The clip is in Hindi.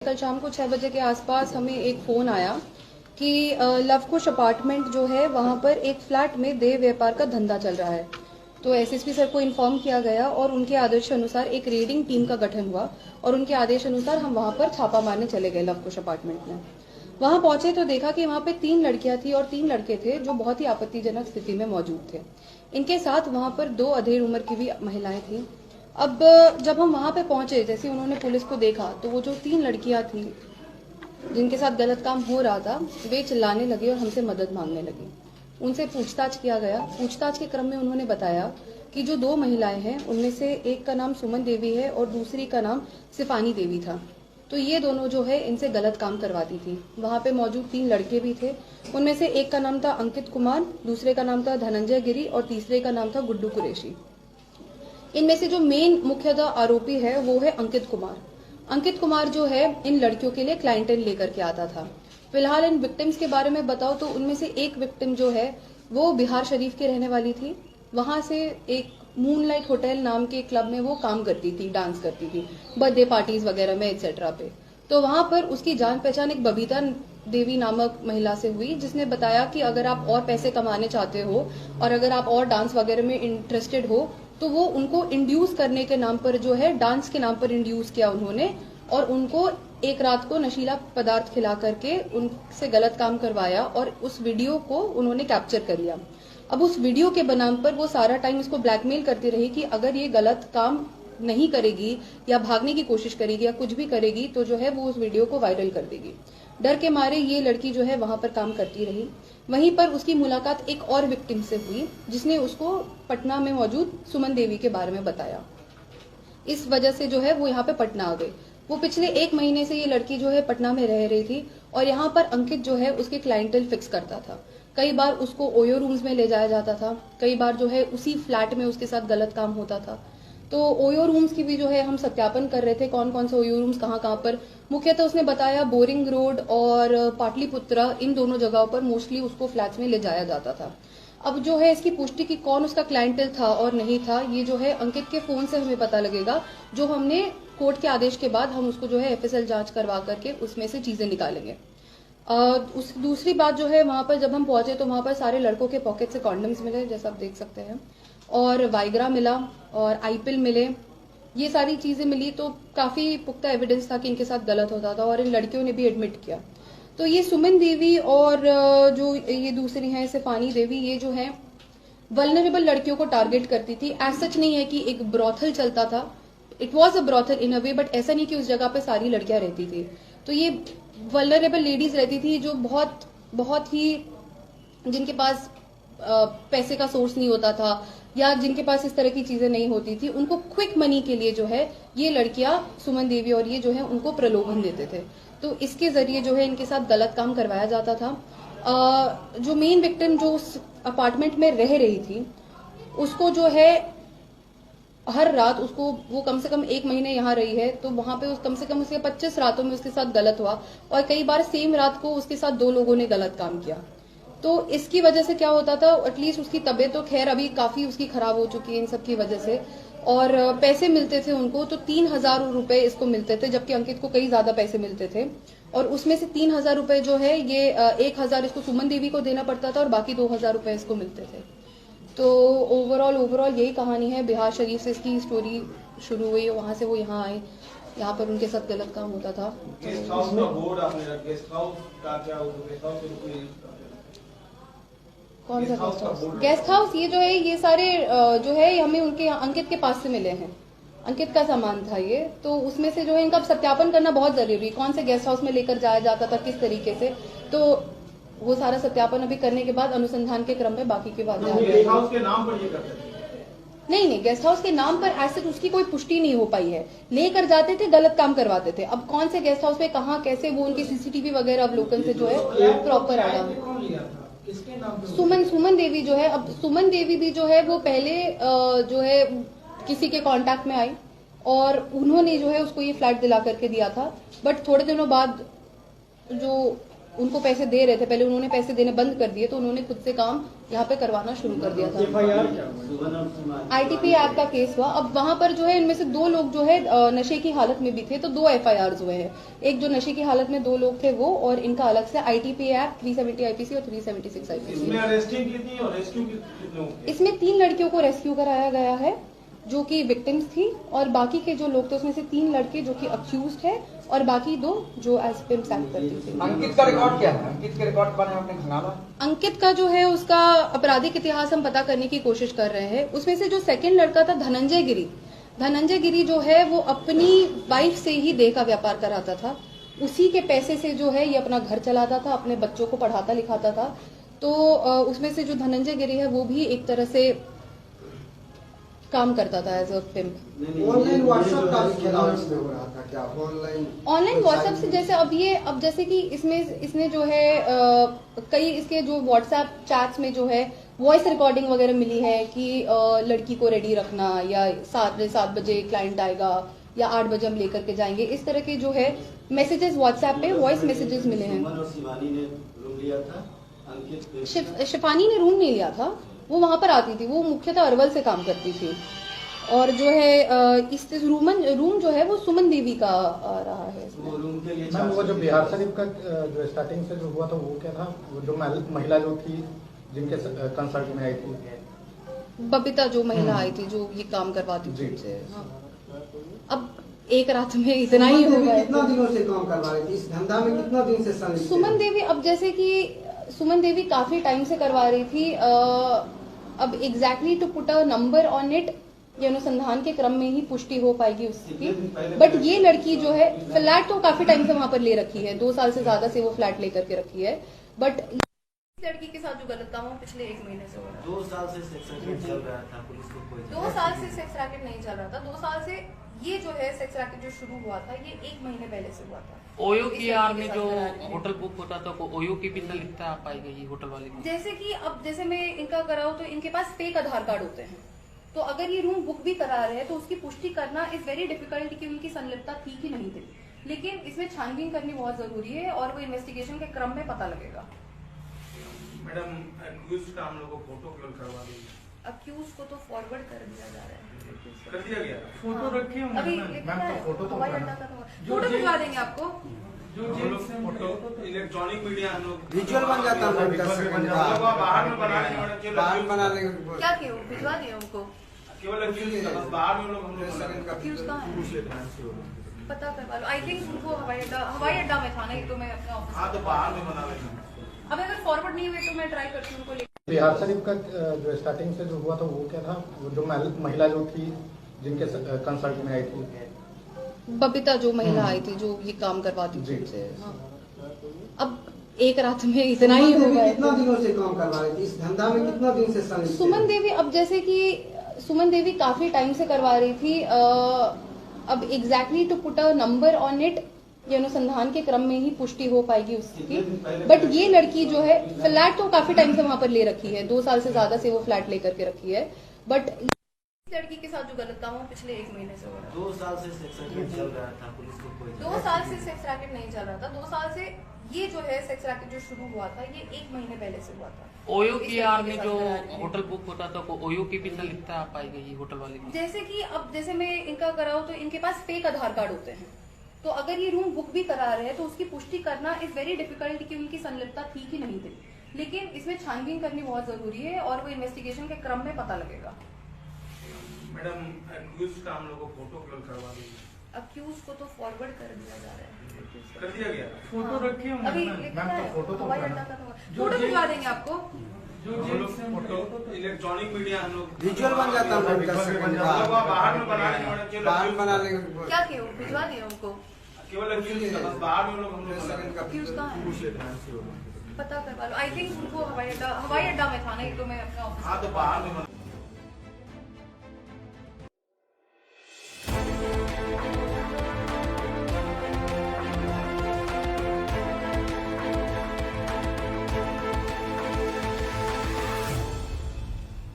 कल शाम को 6 बजे के आसपास हमें एक फ़ोन आया कि लवकुश अपार्टमेंट जो है वहाँ पर एक फ्लैट में देह व्यापार का धंधा चल रहा है। तो एसएसपी सर को इन्फॉर्म किया गया और उनके आदेश अनुसार एक रेडिंग टीम का गठन हुआ और उनके आदेश अनुसार हम वहाँ पर छापा मारने चले गए लवकुश अपार्टमेंट में। वहाँ पहुंचे तो देखा कि वहाँ पे 3 लड़कियां थी और 3 लड़के थे जो बहुत ही आपत्तिजनक स्थिति में मौजूद थे। इनके साथ वहाँ पर 2 अधेड़ उम्र की भी महिलाएं थी। अब जब हम वहां पे पहुंचे, जैसे उन्होंने पुलिस को देखा तो वो जो 3 लड़कियां थी जिनके साथ गलत काम हो रहा था, वे चिल्लाने लगे और हमसे मदद मांगने लगी। उनसे पूछताछ किया गया। पूछताछ के क्रम में उन्होंने बताया कि जो 2 महिलाएं हैं उनमें से एक का नाम सुमन देवी है और दूसरी का नाम सिफानी देवी था। तो ये दोनों जो है इनसे गलत काम करवाती थी। वहां पे मौजूद 3 लड़के भी थे। उनमें से एक का नाम था अंकित कुमार, दूसरे का नाम था धनंजय गिरी और तीसरे का नाम था गुड्डू कुरैशी। इनमें से जो मेन मुख्यतः आरोपी है वो है अंकित कुमार। अंकित कुमार जो है इन लड़कियों के लिए क्लाइंटेल लेकर के आता था। फिलहाल इन विक्टिम्स के बारे में बताओ तो उनमें से एक विक्टिम जो है वो बिहार शरीफ की रहने वाली थी। वहां से एक मूनलाइट होटल नाम के क्लब में वो काम करती थी, डांस करती थी बर्थडे पार्टीज वगैरह में एक्सेट्रा पे। तो वहां पर उसकी जान पहचान एक बबीता देवी नामक महिला से हुई, जिसने बताया कि अगर आप और पैसे कमाने चाहते हो और अगर आप और डांस वगैरह में इंटरेस्टेड हो तो वो उनको इंड्यूस करने के नाम पर जो है डांस के नाम पर इंड्यूस किया उन्होंने और उनको एक रात को नशीला पदार्थ खिला करके उनसे गलत काम करवाया और उस वीडियो को उन्होंने कैप्चर कर लिया। अब उस वीडियो के बनाम पर वो सारा टाइम इसको ब्लैकमेल करती रही कि अगर ये गलत काम नहीं करेगी या भागने की कोशिश करेगी या कुछ भी करेगी तो जो है वो उस वीडियो को वायरल कर देगी। डर के मारे ये लड़की जो है वहां पर काम करती रही। वहीं पर उसकी मुलाकात एक और विक्टिम से हुई जिसने उसको पटना में मौजूद सुमन देवी के बारे में बताया। इस वजह से जो है वो यहाँ पे पटना आ गई। वो पिछले 1 महीने से ये लड़की जो है पटना में रह रही थी और यहाँ पर अंकित जो है उसके क्लाइंटल फिक्स करता था। कई बार उसको ओयो रूम्स में ले जाया जाता था, कई बार जो है उसी फ्लैट में उसके साथ गलत काम होता था। तो ओयो रूम्स की भी जो है हम सत्यापन कर रहे थे, कौन कौन से ओयो रूम्स कहाँ पर। मुख्यतः उसने बताया बोरिंग रोड और पाटलिपुत्रा, इन दोनों जगहों पर मोस्टली उसको फ्लैट्स में ले जाया जाता था। अब जो है इसकी पुष्टि की कौन उसका क्लाइंटल था और नहीं था, ये जो है अंकित के फोन से हमें पता लगेगा, जो हमने कोर्ट के आदेश के बाद हम उसको जो है एफएसएल जांच करवा करके उसमें से चीजें निकालेंगे। उस दूसरी बात जो है, वहां पर जब हम पहुंचे तो वहां पर सारे लड़कों के पॉकेट से कॉन्डम्स मिले, जैसा आप देख सकते हैं, और वाइग्रा मिला और आईपिल मिले। ये सारी चीजें मिली तो काफी पुख्ता एविडेंस था कि इनके साथ गलत होता था और इन लड़कियों ने भी एडमिट किया। तो ये सुमन देवी और जो ये दूसरी हैं सिफानी देवी, ये जो है वल्नरेबल लड़कियों को टारगेट करती थी। एज सच नहीं है कि एक ब्रॉथल चलता था, it was a brothel in a way, but ऐसा नहीं कि उस जगह पे सारी लड़कियां रहती थी। तो ये वल्नरेबल लेडीज रहती थी जो बहुत ही जिनके पास पैसे का सोर्स नहीं होता था या जिनके पास इस तरह की चीजें नहीं होती थी, उनको क्विक मनी के लिए जो है ये लड़कियां सुमन देवी और ये जो है उनको प्रलोभन देते थे। तो इसके जरिए जो है इनके साथ गलत काम करवाया जाता था। जो मेन विक्टिम जो उस अपार्टमेंट में रह रही थी, उसको जो है हर रात उसको, वो कम से कम 1 महीने यहाँ रही है, तो वहां पे कम से कम उसके 25 रातों में उसके साथ गलत हुआ और कई बार सेम रात को उसके साथ 2 लोगों ने गलत काम किया। तो इसकी वजह से क्या होता था, एटलीस्ट उसकी तबीयत तो खैर अभी काफी उसकी खराब हो चुकी है इन सब की वजह से, और पैसे मिलते थे उनको तो 3,000 रुपए इसको मिलते थे, जबकि अंकित को कई ज्यादा पैसे मिलते थे। और उसमें से 3,000 रुपए जो है ये 1,000 इसको सुमन देवी को देना पड़ता था और बाकी 2,000 रुपए इसको मिलते थे। तो ओवरऑल यही कहानी है। बिहार शरीफ से इसकी स्टोरी शुरू हुई, वहां से वो यहाँ आए, यहाँ पर उनके साथ गलत काम होता था। गेस्ट हाउस का बोर्ड आपने रखा, गेस्ट हाउस का क्या, गेस्ट हाउस कौन सा गेस्ट हाउस? गेस्ट हाउस ये जो है ये सारे जो है हमें उनके अंकित के पास से मिले हैं। अंकित का सामान था ये, तो उसमें से जो है इनका सत्यापन करना बहुत जरूरी है, कौन से गेस्ट हाउस में लेकर जाया जाता था, किस तरीके से। तो वो सारा सत्यापन अभी करने के बाद अनुसंधान के क्रम में बाकी की बातें गेस्ट हाउस के नाम पर ये करते थे? नहीं, गेस्ट हाउस के नाम पर ऐसे उसकी कोई पुष्टि नहीं हो पाई है। लेकर जाते थे, गलत काम करवाते थे। अब कौन से गेस्ट हाउस पे कहाँ कैसे, वो उनकी सीसीटीवी वगैरह अवलोकन से जो है प्रॉपर आया। सुमन देवी जो है, अब सुमन देवी भी जो है वो पहले जो है किसी के कांटेक्ट में आई और उन्होंने जो है उसको ये फ्लैट दिला करके दिया था, बट थोड़े दिनों बाद जो उनको पैसे दे रहे थे, पहले उन्होंने पैसे देने बंद कर दिए तो उन्होंने खुद से काम यहाँ पे करवाना शुरू कर दिया था। आईटीपी एक्ट का केस हुआ। अब वहां पर जो है इनमें से 2 लोग जो है नशे की हालत में भी थे, तो 2 FIRs हुए हैं। एक जो नशे की हालत में 2 लोग थे वो, और इनका अलग से आईटीपी एक्ट 370 IPC और 376 IPC। इसमें अरेस्टिंग कितनी और रेस्क्यू कितने होंगे? इसमें 3 लड़कियों को रेस्क्यू कराया गया है जो कि विक्टिम्स थी, और बाकी के जो लोग थे उसमें से 3 लड़के जो कि अक्यूज्ड है और बाकी 2 जो एज पिम्प्स एक्ट करती थी। अंकित का रिकॉर्ड क्या है? अंकित के रिकॉर्ड पर आपने खंगाला? अंकित का जो है उसका आपराधिक इतिहास हम पता करने की कोशिश कर रहे हैं। उसमें से जो सेकंड लड़का था धनंजय गिरी जो है वो अपनी वाइफ से ही देह का व्यापार कराता था। उसी के पैसे से जो है ये अपना घर चलाता था, अपने बच्चों को पढ़ाता लिखाता था। तो उसमें से जो धनंजय गिरी है वो भी एक तरह से काम करता था as a pimp. Online WhatsApp का भी खेला इसमें हो रहा था क्या? ऑनलाइन व्हाट्सएप से जैसे अब जैसे कि इसने जो है कई इसके जो व्हाट्सएप चैट्स में जो है वॉइस रिकॉर्डिंग वगैरह मिली है कि लड़की को रेडी रखना, या 7 बजे क्लाइंट आएगा, या 8 बजे हम लेकर के जाएंगे, इस तरह के जो है मैसेजेस व्हाट्सएप पे वॉइस मैसेजेस मिले हैं। शिफानी ने रूम नहीं लिया था, वो वहां पर आती थी, वो मुख्यतः अरवल से काम करती थी। और जो है इस रूम जो है वो सुमन देवी का रहा है। मैम वो जो बिहार शरीफ का जो स्टार्टिंग से जो हुआ था वो क्या था? वो जो महिला जो थी जिनके कंसल्ट में आई थी, बबीता जो महिला आई थी जो ये काम करवाती थी उनसे। हाँ। अब एक रात में इतना ही हो गया। कितना दिनों से काम करवा रही थी इस धंधा में? कितना दिन से संलिप्त? सुमन देवी, अब जैसे कि सुमन देवी काफी टाइम से करवा रही थी। अब exactly to put a number on it ये अनुसंधान के क्रम में ही पुष्टि हो पाएगी उसकी। बट ये लड़की जो है फ्लैट तो काफी टाइम से वहां पर ले रखी है, 2 साल से ज्यादा से वो फ्लैट लेकर के रखी है। बट लड़की के साथ जो गलत काम हो पिछले 1 महीने से हो रहा है। 2 साल से सेक्स रैकेट चल रहा था, पुलिस को कोई 2 साल से सेक्स रैकेट नहीं चल रहा था। 2 साल से ये जो है सेक्स रैकेट जो शुरू हुआ था ये 1 महीने पहले से हुआ था। ओयो की आर में जो होटल बुक होता था ओयो की भी संलिप्तता पाई गई होटल वाले की। जैसे कि अब जैसे मैं इनका कराऊं तो इनके पास फेक आधार कार्ड होते हैं, तो अगर ये रूम बुक भी करा रहे हैं तो उसकी पुष्टि करना इज वेरी डिफिकल्ट कि उनकी संलिप्तता थी कि नहीं थी। लेकिन इसमें छानबीन करनी बहुत जरूरी है और वो इन्वेस्टिगेशन के क्रम में पता लगेगा। मैडम अक्यूज का हम लोग को फोटो केवल करवा दी, अक्यूज को तो फॉरवर्ड कर दिया जा रहा है। कर दिया गया। फोटो रखी होंगे अभी मैम, तो फोटो भिजवा देंगे आपको। फोटो इलेक्ट्रॉनिक मीडिया हम लोग विजुअल बन जाता है। बाहर में बना लेंगे, बाहर बना लेंगे। क्या क्यों भिजवा दिए उनको? केवल अक्यूज बाहर में लोग हम लोग अक्यूज कहाँ है? पता करवा लो। आई थिंक उनको हवाई अड्डा में था, नहीं तो मैं अपने ऑफिस। हाँ तो बाहर में बना लेंगे। अब अगर फॉरवर्ड नहीं हुए तो मैं ट्राई करती हूँ उनको। बिहार शरीफ का जो स्टार्टिंग से जो हुआ था वो क्या था? वो जो महिला जो थी जिनके कंसल्ट में आई थी, बबीता जो महिला आई थी जो ये काम करवाती थी उनसे। हाँ। अब एक रात में इतना ही हो गया। कितना दिनों से काम करवा रही थी इस धंधा में? कितना दिन से संलिप्त? सुमन देवी, अब जैसे कि सुमन देवी काफी टाइम से करवा रही थी। अब exactly to put a number on it ये अनुसंधान के क्रम में ही पुष्टि हो पाएगी उसकी। बट ये लड़की जो है फ्लैट तो काफी टाइम से वहां पर ले रखी है, 2 साल से ज्यादा से वो फ्लैट लेकर के रखी है। बट लड़की के साथ जो गलत काम हो पिछले 1 महीने से हो रहा है। 2 साल से सेक्स रैकेट चल रहा था, पुलिस को कोई 2 साल से सेक्स रैकेट नहीं चल रहा था। 2 साल से ये जो है सेक्स रैकेट जो शुरू हुआ था ये 1 महीने पहले से हुआ था। ओयो की आर में जो होटल बुक होता था ओयो की भी संलिप्तता पाई गई होटल वाले की। जैसे कि अब जैसे मैं इनका कराऊं तो इनके पास फेक आधार कार्ड होते हैं, तो अगर ये रूम बुक भी करा रहे हैं तो उसकी पुष्टि करना इज वेरी डिफिकल्ट कि उनकी संलिप्तता थी कि नहीं थी। लेकिन इसमें छानबीन करनी बहुत जरूरी है और वो इन्वेस्टिगेशन के क्रम में पता लगेगा। मैडम अक्यूज का हम लोग को फोटो केवल करवा दी, अक्यूज को तो फॉरवर्ड कर दिया जा रहा है। कर दिया गया। फोटो रखी होंगे अभी मैम, तो हवाई अड्डा का फोटो भिजवा देंगे आपको। फोटो इलेक्ट्रॉनिक मीडिया हम लोग विजुअल बन जाता है। बाहर में बना लेंगे, बाहर बना लेंगे। क्या क्यों भिजवा दिए उनको? केवल अक्यूज बाहर में लोग हम लोग अक्यूज कहाँ है? पता करवा लो। आई थिंक उनको हवाई अड्डा में था, नहीं तो मैं अपने ऑफिस। हाँ तो बाहर में